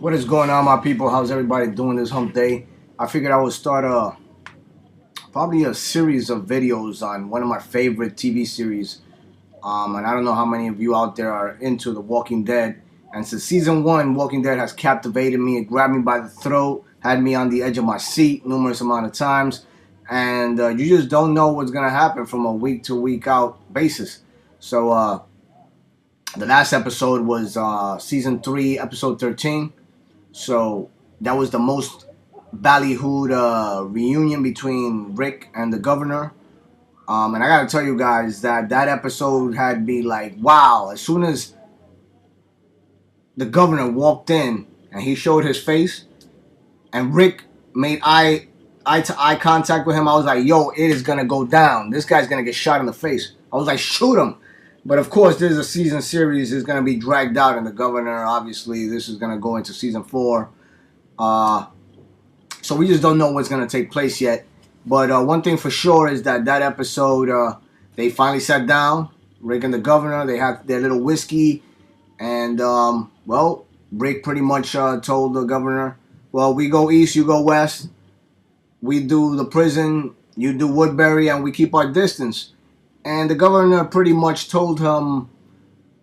What is going on, my people? How's everybody doing this hump day? I figured I would start probably a series of videos on one of my favorite TV series. And I don't know how many of you out there are into The Walking Dead. And since season one, Walking Dead has captivated me. It grabbed me by the throat, had me on the edge of my seat numerous amount of times. And you just don't know what's going to happen from a week to week out basis. So the last episode was season 3, episode 13. So that was the most ballyhooed reunion between Rick and the governor. And I gotta tell you guys that episode had me like, wow. As soon as the governor walked in and he showed his face, and Rick made eye to eye contact with him, I was like, yo, it is gonna go down. This guy's gonna get shot in the face. I was like, shoot him. But of course, there's a season series. It's gonna be dragged out, and the governor, obviously, this is gonna go into season 4. So we just don't know what's gonna take place yet. But one thing for sure is that episode, they finally sat down. Rick and the governor, they had their little whiskey, and well, Rick pretty much told the governor, well, we go east, you go west. We do the prison, you do Woodbury, and we keep our distance. And the governor pretty much told him,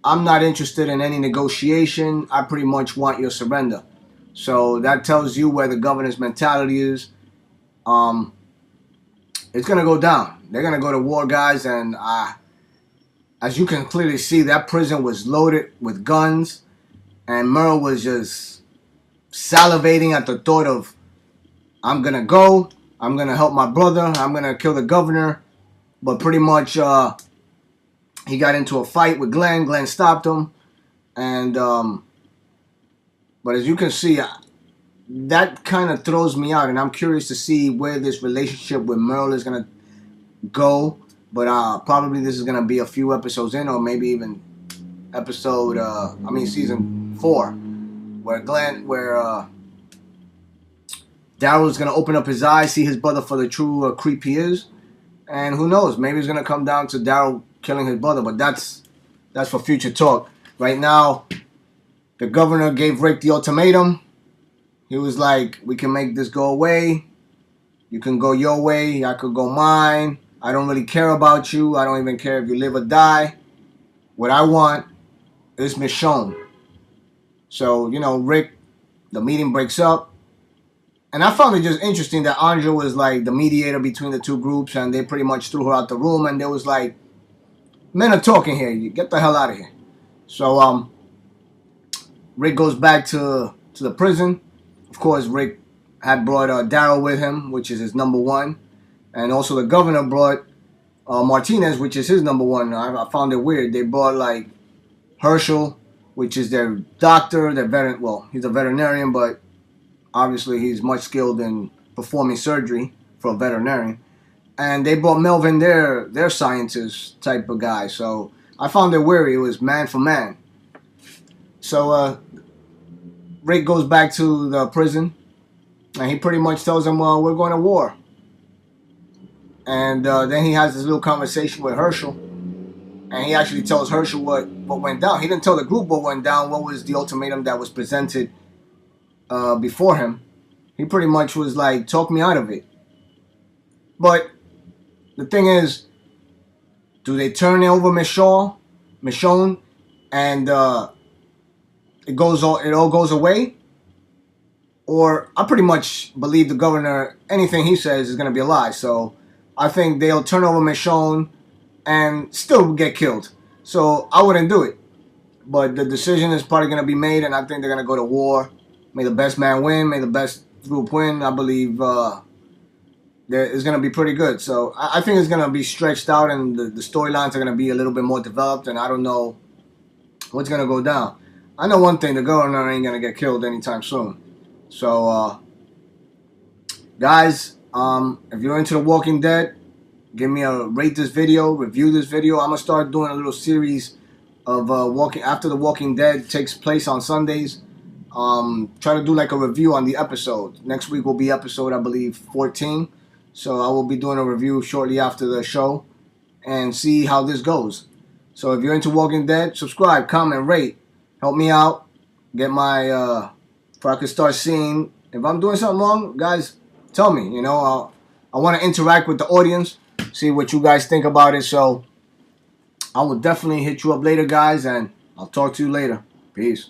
I'm not interested in any negotiation. I pretty much want your surrender. So that tells you where the governor's mentality is. It's going to go down. They're going to go to war, guys. And as you can clearly see, that prison was loaded with guns. And Merle was just salivating at the thought of, I'm going to go. I'm going to help my brother. I'm going to kill the governor. But pretty much he got into a fight with Glenn. Glenn stopped him. And but as you can see, that kind of throws me out. And I'm curious to see where this relationship with Merle is going to go. But probably this is going to be a few episodes in, or maybe even season 4. Where Daryl is going to open up his eyes, see his brother for the true creep he is. And who knows? Maybe it's going to come down to Daryl killing his brother. But that's for future talk. Right now, the governor gave Rick the ultimatum. He was like, we can make this go away. You can go your way. I could go mine. I don't really care about you. I don't even care if you live or die. What I want is Michonne. So, Rick, the meeting breaks up. And I found it just interesting that Anja was like the mediator between the two groups, and they pretty much threw her out the room, and there was like, men are talking here. You get the hell out of here. So Rick goes back to the prison. Of course, Rick had brought Daryl with him, which is his number 1. And also the governor brought Martinez, which is his number 1. I found it weird. They brought like Herschel, which is their doctor, he's a veterinarian, but obviously, he's much skilled in performing surgery for a veterinarian. And they brought Melvin, their scientist type of guy. So I found it weird. It was man for man. So Rick goes back to the prison. And he pretty much tells him, well, we're going to war. And then he has this little conversation with Herschel. And he actually tells Herschel what went down. He didn't tell the group what went down. What was the ultimatum that was presented before him. He pretty much was like, talk me out of it. But the thing is, do they turn over Michonne, and it all goes away? Or I pretty much believe the governor, anything he says is going to be a lie. So I think they'll turn over Michonne and still get killed. So I wouldn't do it. But the decision is probably going to be made, and I think they're going to go to war. May the best man win. May the best group win. I believe it's going to be pretty good. So I think it's going to be stretched out, and the storylines are going to be a little bit more developed, and I don't know what's going to go down. I know one thing. The governor ain't going to get killed anytime soon. So, guys, if you're into The Walking Dead, give me rate this video, review this video. I'm going to start doing a little series of after The Walking Dead takes place on Sundays. Try to do like a review on the episode. Next week will be episode, I believe, 14. So I will be doing a review shortly after the show and see how this goes. So if you're into Walking Dead, subscribe, comment, rate. Help me out. Get my for I could start seeing if I'm doing something wrong. Guys, tell me. You know, I want to interact with the audience, see what you guys think about it. So I will definitely hit you up later, guys, and I'll talk to you later. Peace.